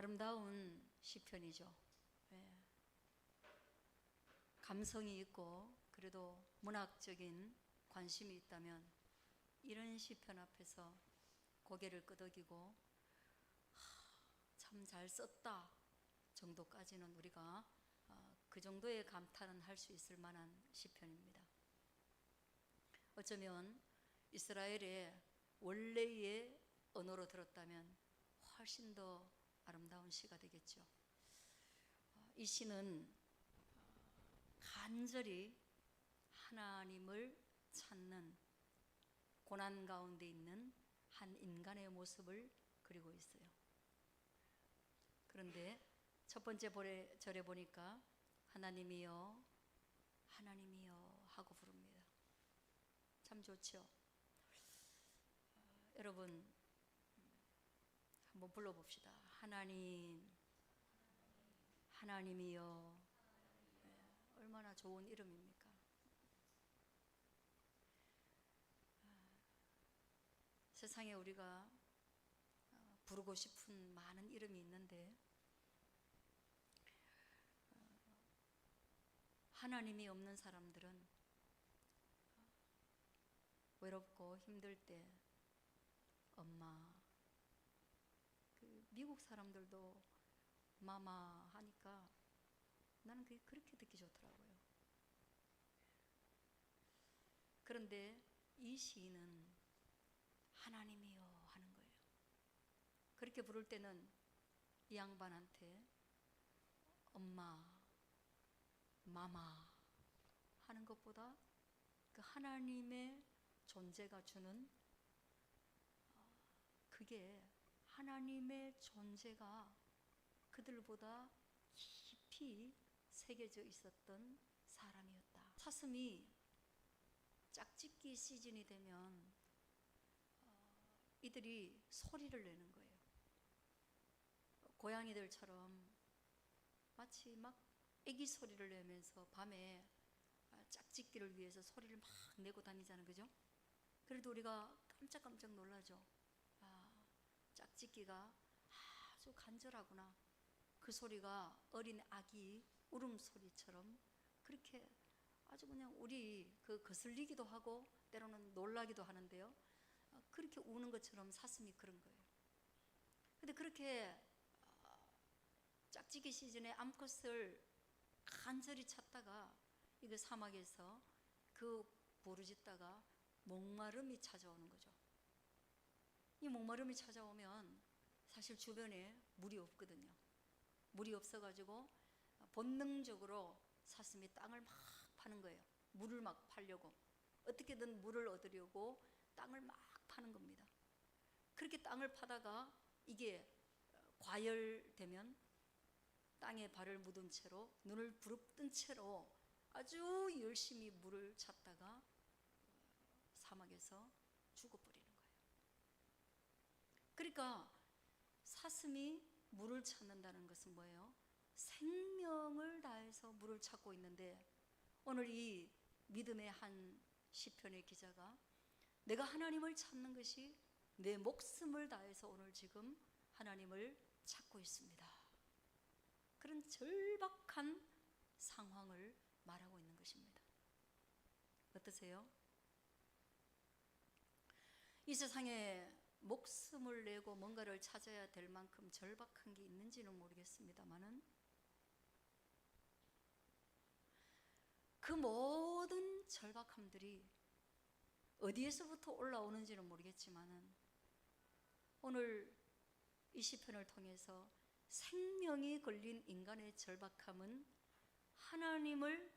아름다운 시편이죠. 예. 감성이 있고 그래도 문학적인 관심이 있다면 이런 시편 앞에서 고개를 끄덕이고 참 잘 썼다 정도까지는 우리가 그 정도의 감탄은 할 수 있을 만한 시편입니다. 어쩌면 이스라엘의 원래의 언어로 들었다면 훨씬 더 아름다운 시가 되겠죠. 이 시는 간절히 하나님을 찾는 고난 가운데 있는 한 인간의 모습을 그리고 있어요. 그런데 첫 번째 절에 보니까 하나님이여 하나님이여 하고 부릅니다. 참 좋죠. 여러분 한번 불러봅시다. 하나님, 하나님이여. 얼마나 좋은 이름입니까? 세상에 우리가 부르고 싶은 많은 이름이 있는데 하나님이 없는 사람들은 외롭고 힘들 때 엄마, 미국 사람들도 마마 하니까 나는 그게 그렇게 듣기 좋더라고요. 그런데 이 시인은 하나님이여 하는 거예요. 그렇게 부를 때는 이 양반한테 엄마, 마마 하는 것보다 그 하나님의 존재가 주는 그게 하나님의 존재가 그들보다 깊이 새겨져 있었던 사람이었다. 사슴이 짝짓기 시즌이 되면 이들이 소리를 내는 거예요. 고양이들처럼 마치 막 애기 소리를 내면서 밤에 짝짓기를 위해서 소리를 막 내고 다니잖아요. 그죠? 그래도 우리가 깜짝깜짝 놀라죠. 짝짓기가 아주 간절하구나. 그 소리가 어린 아기 울음소리처럼 그렇게 아주 그냥 우리 거슬리기도 하고 때로는 놀라기도 하는데요. 그렇게 우는 것처럼 사슴이 그런 거예요. 근데 그렇게 짝짓기 시즌에 암컷을 간절히 찾다가 이거 사막에서 그 부르짖다가 목마름이 찾아오는 거죠. 이 목마름이 찾아오면 사실 주변에 물이 없거든요. 물이 없어가지고 본능적으로 사슴이 땅을 막 파는 거예요. 물을 막 파려고, 어떻게든 물을 얻으려고 땅을 막 파는 겁니다. 그렇게 땅을 파다가 이게 과열되면 땅에 발을 묻은 채로 눈을 부릅뜬 채로 아주 열심히 물을 찾다가 사막에서 죽어버리는 거예요. 그러니까 사슴이 물을 찾는다는 것은 뭐예요? 생명을 다해서 물을 찾고 있는데 오늘 이 믿음의 한 시편의 기자가 내가 하나님을 찾는 것이 내 목숨을 다해서 오늘 지금 하나님을 찾고 있습니다. 그런 절박한 상황을 말하고 있는 것입니다. 어떠세요? 이 세상에 목숨을 내고 뭔가를 찾아야 될 만큼 절박한 게 있는지는 모르겠습니다만은 그 모든 절박함들이 어디에서부터 올라오는지는 모르겠지만은 오늘 이 시편을 통해서 생명이 걸린 인간의 절박함은 하나님을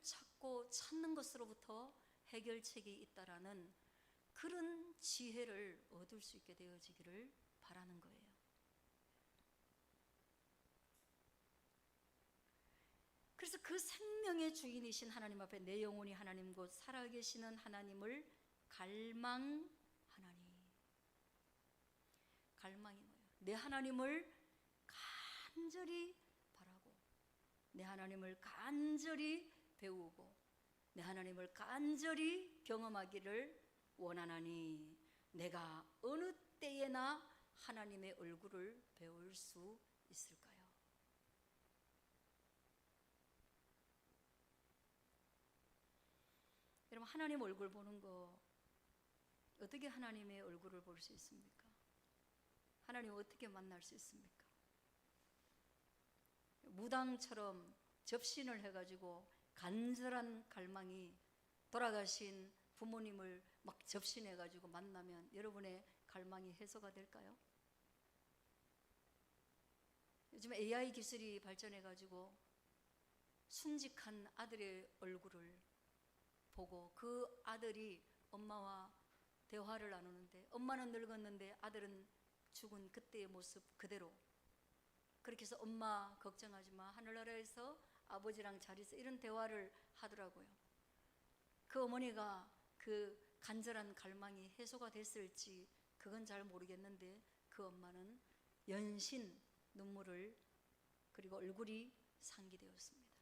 찾는 것으로부터 해결책이 있다라는 그런 지혜를 얻을 수 있게 되어지기를 바라는 거예요. 그래서 그 생명의 주인이신 하나님 앞에 내 영혼이 하나님 곧 살아계시는 하나님을 갈망하니. 갈망이 뭐예요? 내 하나님을 간절히 바라고 내 하나님을 간절히 배우고 내 하나님을 간절히 경험하기를 원하나니 내가 어느 때에나 하나님의 얼굴을 배울 수 있을까요? 하나님 얼굴 보는 거 어떻게 하나님의 얼굴을 볼 수 있습니까? 하나님 어떻게 만날 수 있습니까? 무당처럼 접신을 해가지고 간절한 갈망이 돌아가신 부모님을 막 접신해가지고 만나면 여러분의 갈망이 해소가 될까요? 요즘 AI 기술이 발전해가지고 순직한 아들의 얼굴을 보고 그 아들이 엄마와 대화를 나누는데 엄마는 늙었는데 아들은 죽은 그때의 모습 그대로, 그렇게 해서 엄마 걱정하지 마, 하늘나라에서 아버지랑 잘 있어, 이런 대화를 하더라고요. 그 어머니가 그 간절한 갈망이 해소가 됐을지 그건 잘 모르겠는데 그 엄마는 연신 눈물을, 그리고 얼굴이 상기되었습니다.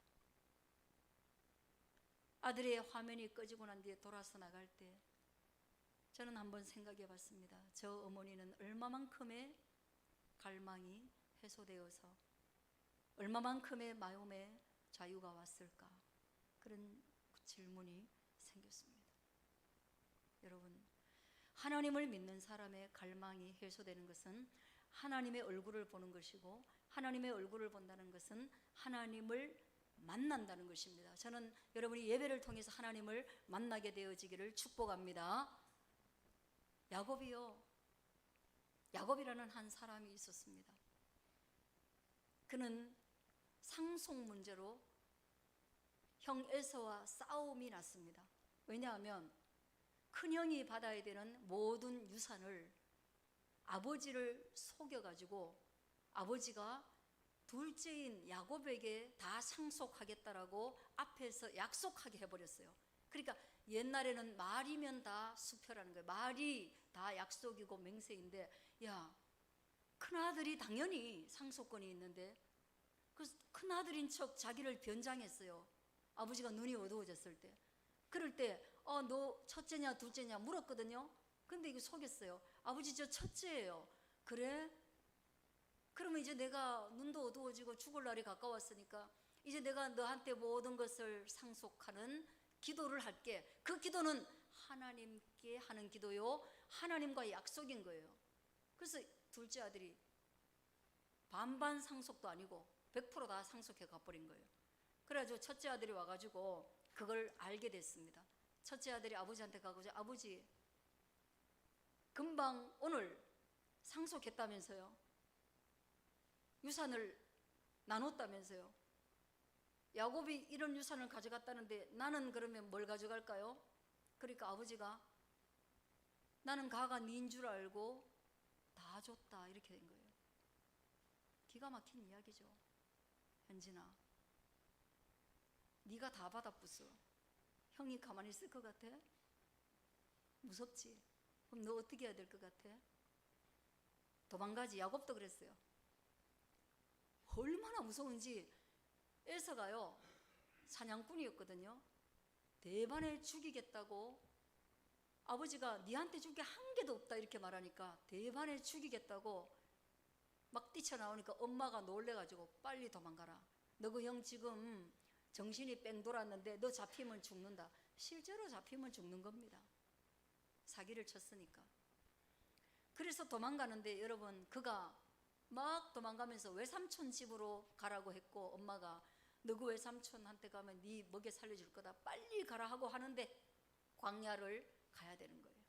아들의 화면이 꺼지고 난 뒤에 돌아서 나갈 때 저는 한번 생각해 봤습니다. 저 어머니는 얼마만큼의 갈망이 해소되어서 얼마만큼의 마음의 자유가 왔을까, 그런 질문이 생겼습니다. 여러분, 하나님을 믿는 사람의 갈망이 해소되는 것은 하나님의 얼굴을 보는 것이고, 하나님의 얼굴을 본다는 것은 하나님을 만난다는 것입니다. 저는 여러분이 예배를 통해서 하나님을 만나게 되어지기를 축복합니다. 야곱이라는 한 사람이 있었습니다. 그는 상속 문제로 형 에서와 싸움이 났습니다. 왜냐하면 큰형이 받아야 되는 모든 유산을 아버지를 속여가지고 아버지가 둘째인 야곱에게 다 상속하겠다라고 앞에서 약속하게 해버렸어요. 그러니까 옛날에는 말이면 다 수표라는 거예요. 말이 다 약속이고 맹세인데, 야, 큰아들이 당연히 상속권이 있는데 그 큰아들인 척 자기를 변장했어요. 아버지가 눈이 어두워졌을 때. 그럴 때 너 첫째냐 둘째냐 물었거든요. 근데 이거 속였어요. 아버지 저 첫째예요. 그래? 그러면 이제 내가 눈도 어두워지고 죽을 날이 가까웠으니까 이제 내가 너한테 모든 것을 상속하는 기도를 할게. 그 기도는 하나님께 하는 기도요, 하나님과의 약속인 거예요. 그래서 둘째 아들이 반반 상속도 아니고 100% 다 상속해 가버린 거예요. 그래가지고 첫째 아들이 와가지고 그걸 알게 됐습니다. 첫째 아들이 아버지한테 가고, 아버지 금방 오늘 상속했다면서요, 유산을 나눴다면서요, 야곱이 이런 유산을 가져갔다는데 나는 그러면 뭘 가져갈까요? 그러니까 아버지가 나는 가가 네인 줄 알고 다 줬다, 이렇게 된 거예요. 기가 막힌 이야기죠. 현진아, 네가 다 받아부숴. 형이 가만히 있을 것 같아? 무섭지? 그럼 너 어떻게 해야 될 것 같아? 도망가지. 야곱도 그랬어요. 얼마나 무서운지. 에서가요, 사냥꾼이었거든요. 대반에 죽이겠다고, 아버지가 네한테 줄 게 한 개도 없다 이렇게 말하니까 대반에 죽이겠다고 막 뛰쳐나오니까 엄마가 놀래가지고 빨리 도망가라. 너 그 형 지금 정신이 뺑 돌았는데 너 잡히면 죽는다. 실제로 잡히면 죽는 겁니다. 사기를 쳤으니까. 그래서 도망가는데 여러분, 그가 막 도망가면서 외삼촌 집으로 가라고 했고, 엄마가 너 그 외삼촌한테 가면 네 먹여 살려줄 거다, 빨리 가라 하고 하는데 광야를 가야 되는 거예요.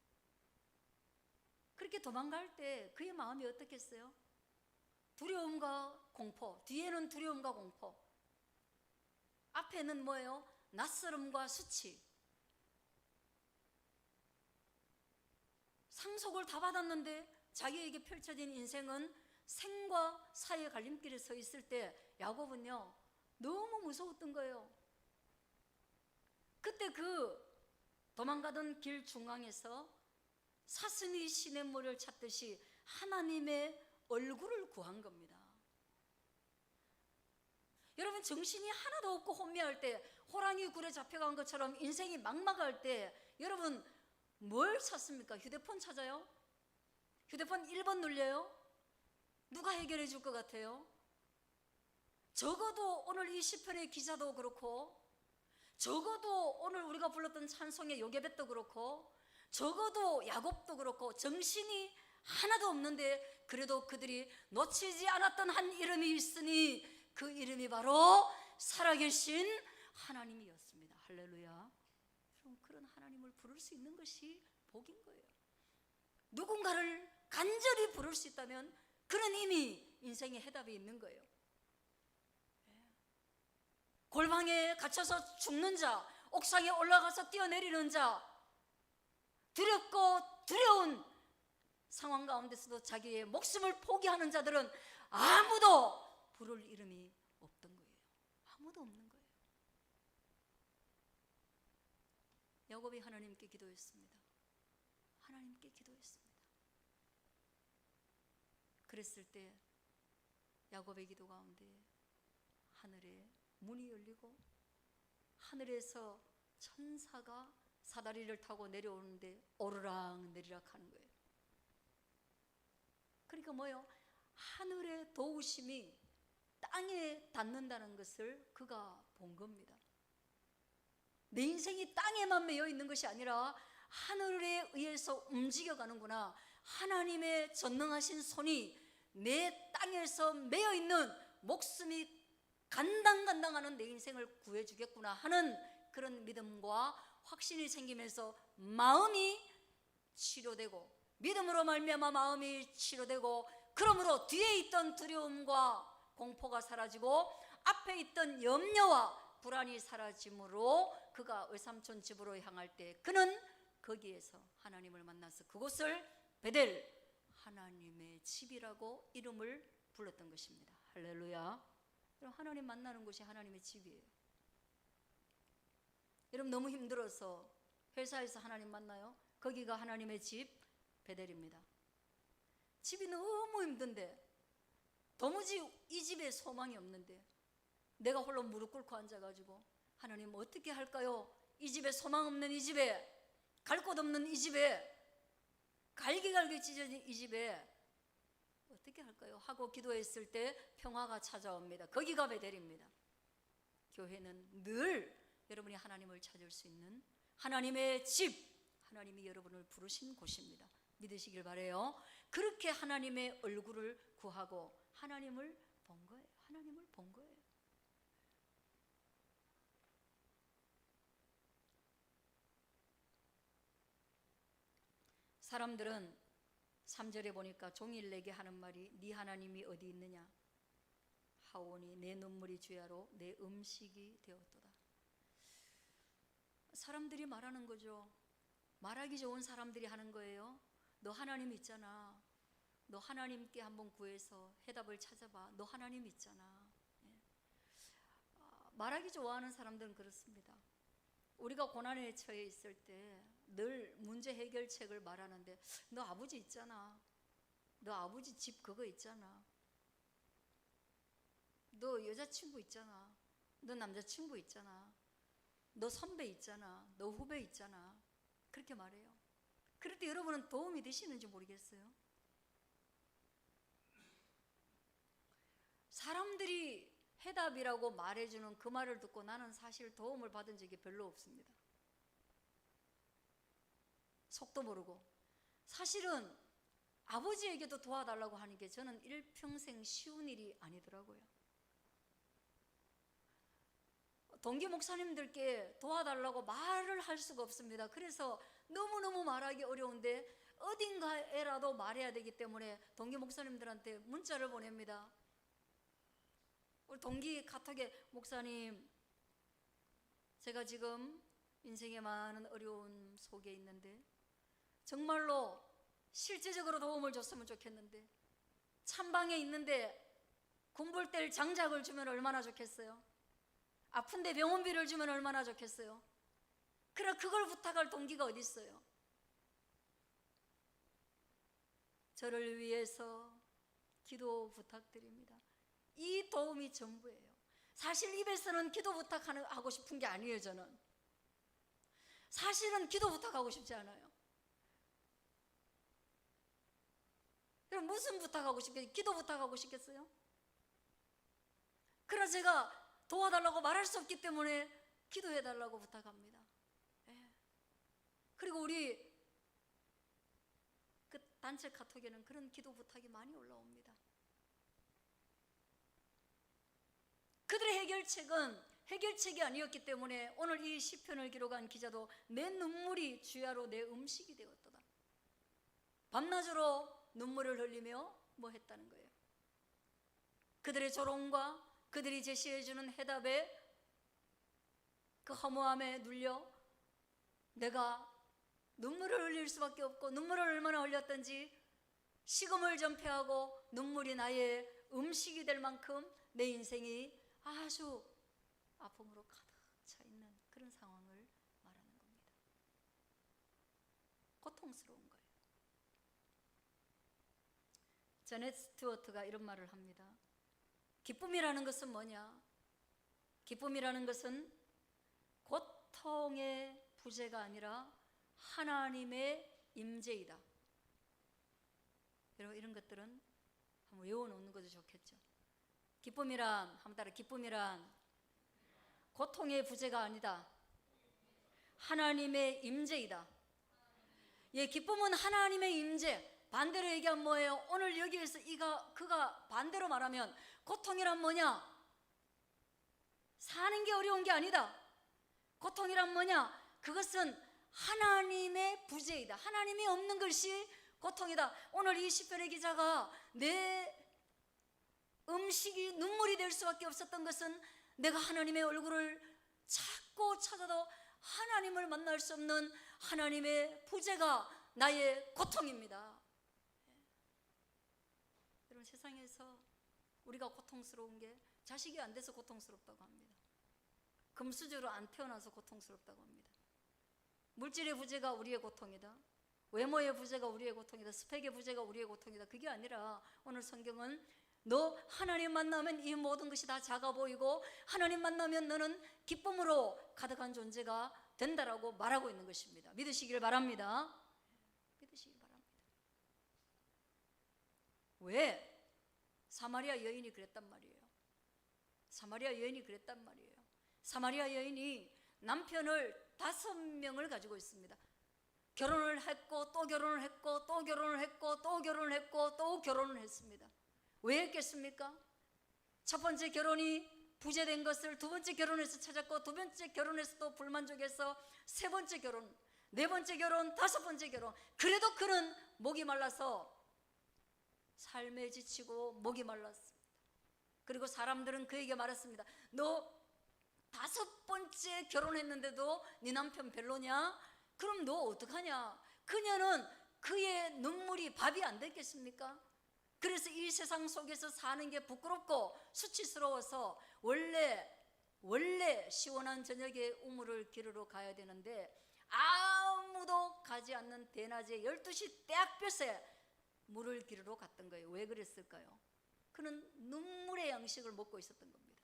그렇게 도망갈 때 그의 마음이 어떻겠어요? 두려움과 공포, 뒤에는 두려움과 공포, 앞에는 뭐예요? 낯설음과 수치. 상속을 다 받았는데 자기에게 펼쳐진 인생은 생과 사의 갈림길에 서 있을 때 야곱은요, 너무 무서웠던 거예요. 그때 그 도망가던 길 중앙에서 사슴이 시냇물을 찾듯이 하나님의 얼굴을 구한 겁니다. 여러분, 정신이 하나도 없고 혼미할 때, 호랑이 굴에 잡혀간 것처럼 인생이 막막할 때 여러분 뭘 찾습니까? 휴대폰 찾아요? 휴대폰 1번 눌려요? 누가 해결해 줄 것 같아요? 적어도 오늘 이 시편의 기자도 그렇고 적어도 오늘 우리가 불렀던 찬송의 요게벳도 그렇고, 적어도 야곱도 그렇고 정신이 하나도 없는데 그래도 그들이 놓치지 않았던 한 이름이 있으니 그 이름이 바로 살아계신 하나님이었습니다. 할렐루야. 그럼 그런 하나님을 부를 수 있는 것이 복인 거예요. 누군가를 간절히 부를 수 있다면 그런 이미 인생의 해답이 있는 거예요. 골방에 갇혀서 죽는 자, 옥상에 올라가서 뛰어내리는 자, 두렵고 두려운 상황 가운데서도 자기의 목숨을 포기하는 자들은 아무도 부를 이름이 없던 거예요. 아무도 없는 거예요. 야곱이 하나님께 기도했습니다. 하나님께 기도했습니다. 그랬을 때 야곱의 기도 가운데 하늘에 문이 열리고 하늘에서 천사가 사다리를 타고 내려오는데 오르락 내리락 하는 거예요. 그러니까 뭐예요? 하늘의 도우심이 땅에 닿는다는 것을 그가 본 겁니다. 내 인생이 땅에만 매여 있는 것이 아니라 하늘에 의해서 움직여가는구나. 하나님의 전능하신 손이 내 땅에서 매여 있는 목숨이 간당간당하는 내 인생을 구해주겠구나 하는 그런 믿음과 확신이 생기면서 마음이 치료되고, 믿음으로 말미암아 마음이 치료되고, 그러므로 뒤에 있던 두려움과 공포가 사라지고 앞에 있던 염려와 불안이 사라짐으로 그가 외삼촌 집으로 향할 때 그는 거기에서 하나님을 만나서 그곳을 베델, 하나님의 집이라고 이름을 불렀던 것입니다. 할렐루야. 여러분, 하나님 만나는 곳이 하나님의 집이에요. 여러분, 너무 힘들어서 회사에서 하나님 만나요? 거기가 하나님의 집 베델입니다. 집이 너무 힘든데, 도무지 이 집에 소망이 없는데 내가 홀로 무릎 꿇고 앉아가지고 하나님 어떻게 할까요? 이 집에 소망 없는 이 집에, 갈 곳 없는 이 집에, 갈기갈기 찢어진 이 집에 어떻게 할까요? 하고 기도했을 때 평화가 찾아옵니다. 거기가 베델입니다. 교회는 늘 여러분이 하나님을 찾을 수 있는 하나님의 집, 하나님이 여러분을 부르신 곳입니다. 믿으시길 바라요. 그렇게 하나님의 얼굴을 구하고 하나님을 본 거예요. 하나님을 본 거예요. 사람들은 3절에 보니까 종일 내게 하는 말이 네 하나님이 어디 있느냐 하오니 내 눈물이 주야로 내 음식이 되었도다. 사람들이 말하는 거죠. 말하기 좋은 사람들이 하는 거예요. 너 하나님 있잖아. 너 하나님께 한번 구해서 해답을 찾아봐. 너 하나님 있잖아. 말하기 좋아하는 사람들은 그렇습니다. 우리가 고난에 처해 있을 때 늘 문제 해결책을 말하는데, 너 아버지 있잖아. 너 아버지 집 그거 있잖아. 너 여자친구 있잖아. 너 남자친구 있잖아. 너 선배 있잖아. 너 후배 있잖아. 그렇게 말해요. 그럴 때 여러분은 도움이 되시는지 모르겠어요. 사람들이 해답이라고 말해주는 그 말을 듣고 나는 사실 도움을 받은 적이 별로 없습니다. 속도 모르고. 사실은 아버지에게도 도와달라고 하는 게 저는 일평생 쉬운 일이 아니더라고요. 동기 목사님들께 도와달라고 말을 할 수가 없습니다. 그래서 너무너무 말하기 어려운데 어딘가에라도 말해야 되기 때문에 동기 목사님들한테 문자를 보냅니다. 우리 동기 카톡에, 목사님, 제가 지금 인생에 많은 어려운 속에 있는데 정말로 실제적으로 도움을 줬으면 좋겠는데, 찬방에 있는데 군불 뗄 장작을 주면 얼마나 좋겠어요? 아픈데 병원비를 주면 얼마나 좋겠어요? 그래, 그걸 부탁할 동기가 어디 있어요? 저를 위해서 기도 부탁드립니다. 이 도움이 전부예요. 사실 입에서는 기도 부탁하고 싶은 게 아니에요. 저는 사실은 기도 부탁하고 싶지 않아요. 그럼 무슨 부탁하고 싶겠어요? 기도 부탁하고 싶겠어요? 그러나 제가 도와달라고 말할 수 없기 때문에 기도해 달라고 부탁합니다. 예. 그리고 우리 그 단체 카톡에는 그런 기도 부탁이 많이 올라옵니다. 그들의 해결책이 아니었기 때문에 오늘 이 시편을 기록한 기자도 내 눈물이 주야로 내 음식이 되었도다. 밤낮으로 눈물을 흘리며 뭐 했다는 거예요? 그들의 조롱과 그들이 제시해주는 해답에 그 허무함에 눌려 내가 눈물을 흘릴 수밖에 없고, 눈물을 얼마나 흘렸던지 식음을 전폐하고 눈물이 나의 음식이 될 만큼 내 인생이 아주 아픔으로 가득 차 있는 그런 상황을 말하는 겁니다. 고통스러운 거예요. 제넷 스튜어트가 이런 말을 합니다. 기쁨이라는 것은 뭐냐? 기쁨이라는 것은 고통의 부재가 아니라 하나님의 임재이다. 여러분, 이런 것들은 한번 외워놓는 것도 좋겠죠. 기쁨이란, 한번 따라, 기쁨이란 고통의 부재가 아니다. 하나님의 임재이다. 예, 기쁨은 하나님의 임재. 반대로 얘기하면 뭐예요? 오늘 여기에서 그가 반대로 말하면 고통이란 뭐냐? 사는 게 어려운 게 아니다. 고통이란 뭐냐? 그것은 하나님의 부재이다. 하나님이 없는 것이 고통이다. 오늘 이 시편의 기자가 내 음식이 눈물이 될 수밖에 없었던 것은 내가 하나님의 얼굴을 찾고 찾아도 하나님을 만날 수 없는 하나님의 부재가 나의 고통입니다. 여러분, 세상에서 우리가 고통스러운 게 자식이 안 돼서 고통스럽다고 합니다. 금수저로 안 태어나서 고통스럽다고 합니다. 물질의 부재가 우리의 고통이다. 외모의 부재가 우리의 고통이다. 스펙의 부재가 우리의 고통이다. 그게 아니라 오늘 성경은 너 하나님 만나면 이 모든 것이 다 작아 보이고 하나님 만나면 너는 기쁨으로 가득한 존재가 된다라고 말하고 있는 것입니다. 믿으시길 바랍니다. 믿으시길 바랍니다. 왜? 사마리아 여인이 그랬단 말이에요. 사마리아 여인이 그랬단 말이에요. 사마리아 여인이 남편을 5명을 가지고 있습니다. 결혼을 했고 또 결혼을 했고 또 결혼을 했고 또 결혼을 했고 또 결혼을 했습니다. 왜 했겠습니까? 첫 번째 결혼이 부재된 것을 두 번째 결혼에서 찾았고, 두 번째 결혼에서도 불만족해서 세 번째 결혼, 네 번째 결혼, 다섯 번째 결혼. 그래도 그는 목이 말라서 삶에 지치고 목이 말랐습니다. 그리고 사람들은 그에게 말했습니다. 너 5번째 결혼했는데도 네 남편 별로냐? 그럼 너 어떡하냐? 그녀는 그의 눈물이 밥이 안 됐겠습니까? 그래서 이 세상 속에서 사는 게 부끄럽고 수치스러워서 원래 시원한 저녁에 우물을 기르러 가야 되는데 아무도 가지 않는 대낮에 12시 떼약볕에 물을 기르러 갔던 거예요. 왜 그랬을까요? 그는 눈물의 양식을 먹고 있었던 겁니다.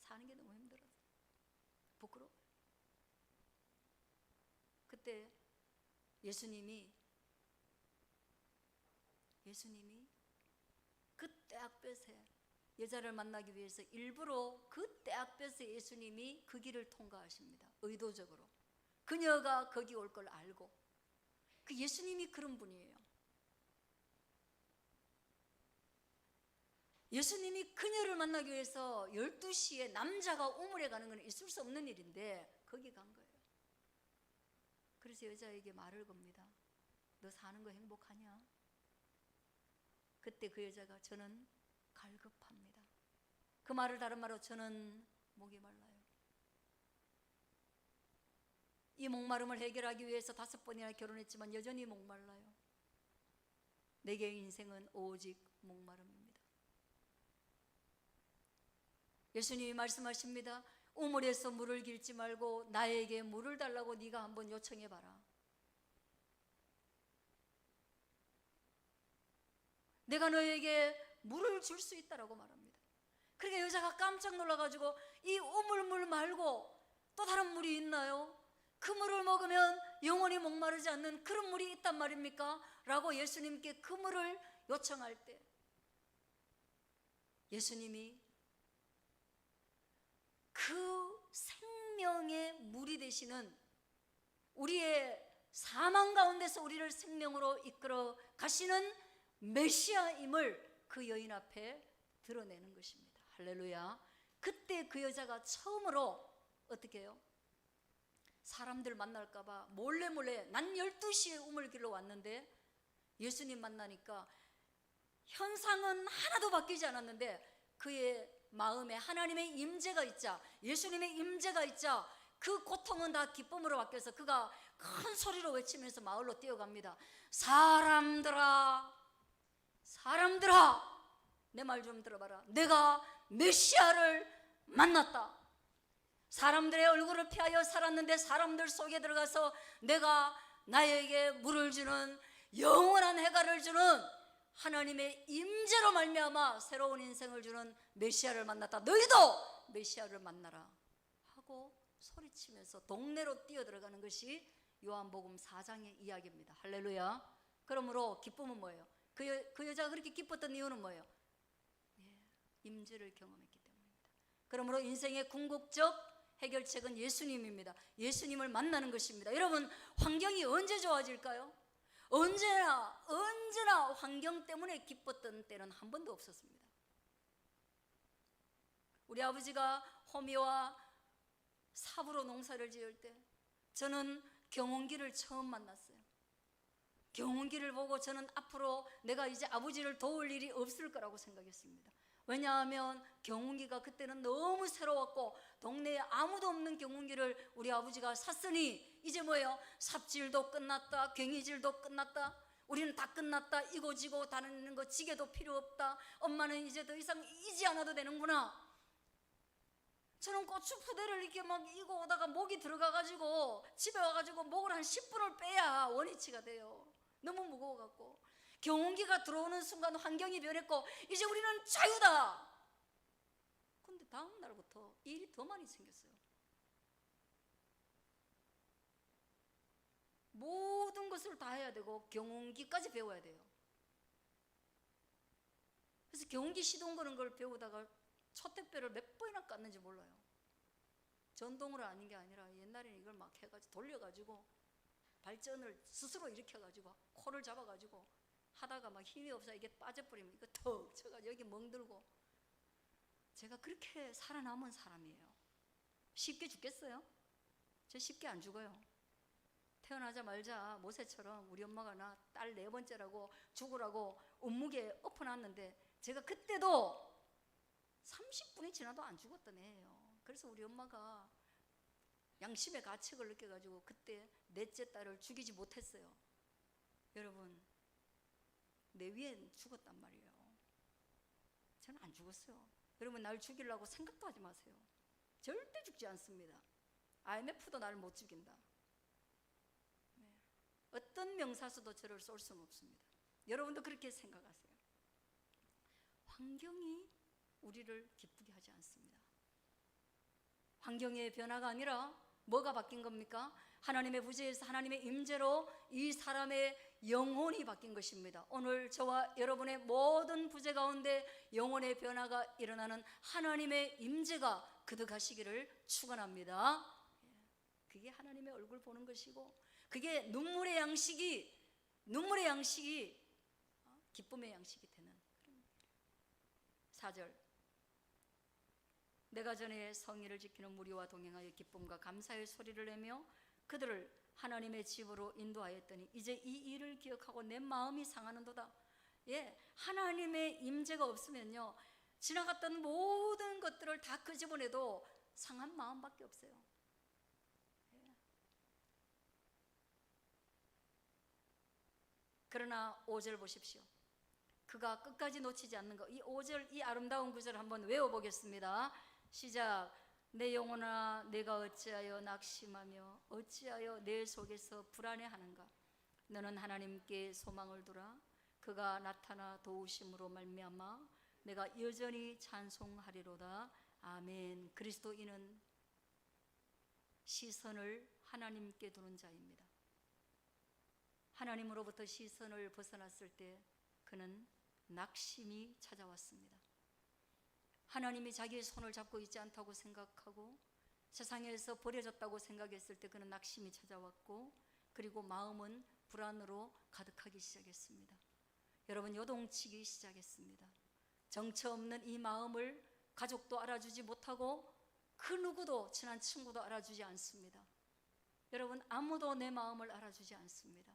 사는 게 너무 힘들어서 부끄러워요. 그때 예수님이 그 떼약볕에 여자를 만나기 위해서 일부러 그 떼약볕에 예수님이 그 길을 통과하십니다. 의도적으로. 그녀가 거기 올 걸 알고. 그 예수님이 그런 분이에요. 예수님이 그녀를 만나기 위해서 12시에 남자가 우물에 가는 건 있을 수 없는 일인데 거기 간 거예요. 그래서 여자에게 말을 겁니다. 너 사는 거 행복하냐? 그때 그 여자가 저는 갈급합니다. 그 말을 다른 말로 저는 목이 말라요. 이 목마름을 해결하기 위해서 5번이나 결혼했지만 여전히 목말라요. 내게 인생은 오직 목마름입니다. 예수님이 말씀하십니다. 우물에서 물을 길지 말고 나에게 물을 달라고 네가 한번 요청해봐라. 내가 너에게 물을 줄 수 있다라고 말합니다. 그러니까 여자가 깜짝 놀라가지고 이 우물물 말고 또 다른 물이 있나요? 그 물을 먹으면 영원히 목마르지 않는 그런 물이 있단 말입니까? 라고 예수님께 그 물을 요청할 때 예수님이 그 생명의 물이 되시는, 우리의 사망 가운데서 우리를 생명으로 이끌어 가시는 메시아임을 그 여인 앞에 드러내는 것입니다. 할렐루야. 그때 그 여자가 처음으로 어떻게 해요? 사람들 만날까 봐 몰래 난 12시에 우물길로 왔는데 예수님 만나니까 현상은 하나도 바뀌지 않았는데 그의 마음에 하나님의 임재가 있자, 예수님의 임재가 있자 그 고통은 다 기쁨으로 바뀌어서 그가 큰 소리로 외치면서 마을로 뛰어갑니다. 사람들아, 사람들아, 내 말 좀 들어봐라. 내가 메시아를 만났다. 사람들의 얼굴을 피하여 살았는데 사람들 속에 들어가서 내가 나에게 물을 주는, 영원한 해가를 주는 하나님의 임재로 말미암아 새로운 인생을 주는 메시아를 만났다. 너희도 메시아를 만나라 하고 소리치면서 동네로 뛰어들어가는 것이 요한복음 4장의 이야기입니다. 할렐루야. 그러므로 기쁨은 뭐예요? 그 여자가 그렇게 기뻤던 이유는 뭐예요? 임재를 경험했기 때문입니다. 그러므로 인생의 궁극적 해결책은 예수님입니다. 예수님을 만나는 것입니다. 여러분, 환경이 언제 좋아질까요? 언제나 환경 때문에 기뻤던 때는 한 번도 없었습니다. 우리 아버지가 호미와 삽으로 농사를 지을 때 저는 경운기를 처음 만났어요. 경운기를 보고 저는 앞으로 내가 이제 아버지를 도울 일이 없을 거라고 생각했습니다. 왜냐하면 경운기가 그때는 너무 새로웠고 동네에 아무도 없는 경운기를 우리 아버지가 샀으니 이제 뭐예요? 삽질도 끝났다, 괭이질도 끝났다, 우리는 다 끝났다, 이고지고 다니는 거 지게도 필요 없다, 엄마는 이제 더 이상 이지 않아도 되는구나. 저는 고추 푸대를 이렇게 막 이고 오다가 목이 들어가가지고 집에 와가지고 목을 한 10분을 빼야 원위치가 돼요. 너무 무거워갖고. 경운기가 들어오는 순간 환경이 변했고 이제 우리는 자유다. 근데 다음 날부터 일이 더 많이 생겼어요. 모든 것을 다 해야 되고 경운기까지 배워야 돼요. 그래서 경운기 시동 거는 걸 배우다가 초택배를 몇 번이나 깠는지 몰라요. 전동으로 하는 게 아니라 옛날에는 이걸 막 해가지고 돌려가지고 발전을 스스로 일으켜가지고 코를 잡아가지고 하다가 막 힘이 없어 이게 빠져버리면 이거 턱 쳐가지고 여기 멍들고. 제가 그렇게 살아남은 사람이에요. 쉽게 죽겠어요? 저 쉽게 안 죽어요. 태어나자마자 모세처럼 우리 엄마가 나 딸 4번째라고 죽으라고 운무게 엎어놨는데 제가 그때도 30분이 지나도 안 죽었던 애예요. 그래서 우리 엄마가 양심의 가책을 느껴가지고 그때 넷째 딸을 죽이지 못했어요. 여러분, 내 위엔 죽었단 말이에요. 저는 안 죽었어요. 여러분, 날 죽이려고 생각도 하지 마세요. 절대 죽지 않습니다. IMF도 나를 못 죽인다. 어떤 명사수도 저를 쏠 수는 없습니다. 여러분도 그렇게 생각하세요. 환경이 우리를 기쁘게 하지 않습니다. 환경의 변화가 아니라 뭐가 바뀐 겁니까? 하나님의 부재에서 하나님의 임재로 이 사람의 영혼이 바뀐 것입니다. 오늘 저와 여러분의 모든 부재 가운데 영혼의 변화가 일어나는 하나님의 임재가 거듭하시기를 축원합니다. 그게 하나님의 얼굴 보는 것이고 그게 눈물의 양식이 기쁨의 양식이 되는 그런 일이에요. 4절, 내가 전에 성의를 지키는 무리와 동행하여 기쁨과 감사의 소리를 내며 그들을 하나님의 집으로 인도하였더니 이제 이 일을 기억하고 내 마음이 상하는도다. 하나님의 임재가 없으면요 지나갔던 모든 것들을 다 끄집어내도 상한 마음밖에 없어요. 그러나 5절 보십시오. 그가 끝까지 놓치지 않는 것. 이 5절, 이 아름다운 구절 한번 외워보겠습니다. 시작. 내 영혼아 내가 어찌하여 낙심하며 어찌하여 내 속에서 불안해하는가. 너는 하나님께 소망을 두라. 그가 나타나 도우심으로 말미암아 내가 여전히 찬송하리로다. 아멘. 그리스도인은 시선을 하나님께 두는 자입니다. 하나님으로부터 시선을 벗어났을 때 그는 낙심이 찾아왔습니다. 하나님이 자기의 손을 잡고 있지 않다고 생각하고 세상에서 버려졌다고 생각했을 때 그는 낙심이 찾아왔고, 그리고 마음은 불안으로 가득하기 시작했습니다. 여러분, 요동치기 시작했습니다. 정처 없는 이 마음을 가족도 알아주지 못하고 그 누구도, 친한 친구도 알아주지 않습니다. 여러분, 아무도 내 마음을 알아주지 않습니다.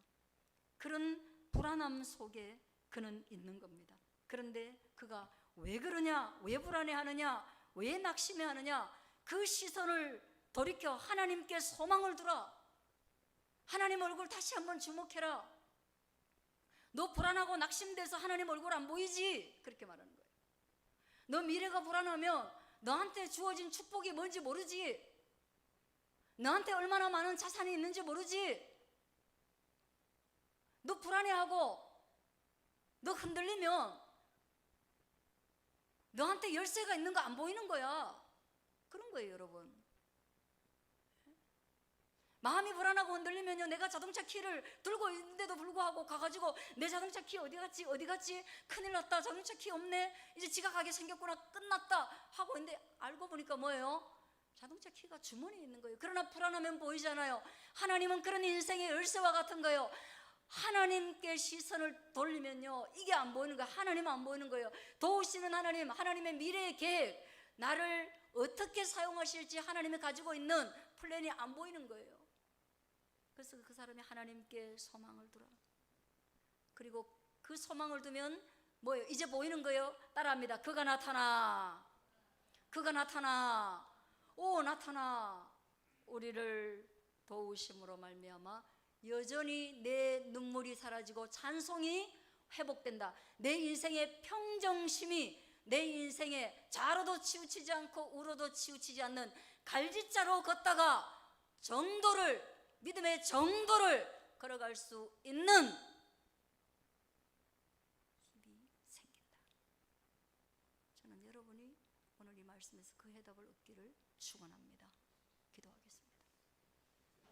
그런 불안함 속에 그는 있는 겁니다. 그런데 그가 왜 그러냐, 왜 불안해하느냐, 왜 낙심해하느냐, 그 시선을 돌이켜 하나님께 소망을 두라. 하나님 얼굴 다시 한번 주목해라. 너 불안하고 낙심돼서 하나님 얼굴 안 보이지? 그렇게 말하는 거예요. 너 미래가 불안하면 너한테 주어진 축복이 뭔지 모르지? 너한테 얼마나 많은 자산이 있는지 모르지? 너 불안해하고 너 흔들리면 너한테 열쇠가 있는 거 안 보이는 거야. 그런 거예요, 여러분. 마음이 불안하고 흔들리면요, 내가 자동차 키를 들고 있는데도 불구하고 가가지고 내 자동차 키 어디 갔지, 어디 갔지, 큰일 났다, 자동차 키 없네, 이제 지각하게 생겼구나, 끝났다 하고 있는데 알고 보니까 뭐예요? 자동차 키가 주머니에 있는 거예요. 그러나 불안하면 보이잖아요. 하나님은 그런 인생의 열쇠와 같은 거예요. 하나님께 시선을 돌리면요, 이게 안 보이는 거예요. 하나님은 안 보이는 거예요. 도우시는 하나님, 하나님의 미래의 계획, 나를 어떻게 사용하실지 하나님이 가지고 있는 플랜이 안 보이는 거예요. 그래서 그 사람이 하나님께 소망을 두라. 그리고 그 소망을 두면 뭐예요? 이제 보이는 거예요. 따라합니다. 그가 나타나, 그가 나타나, 오 나타나, 우리를 도우심으로 말미암아 여전히 내 눈물이 사라지고 찬송이 회복된다. 내 인생의 평정심이, 내 인생에 좌로도 치우치지 않고 우로도 치우치지 않는 갈지자로 걷다가 정도를, 믿음의 정도를 걸어갈 수 있는 힘이 생긴다. 저는 여러분이 오늘 이 말씀에서 그 해답을 얻기를 축원합니다. 기도하겠습니다.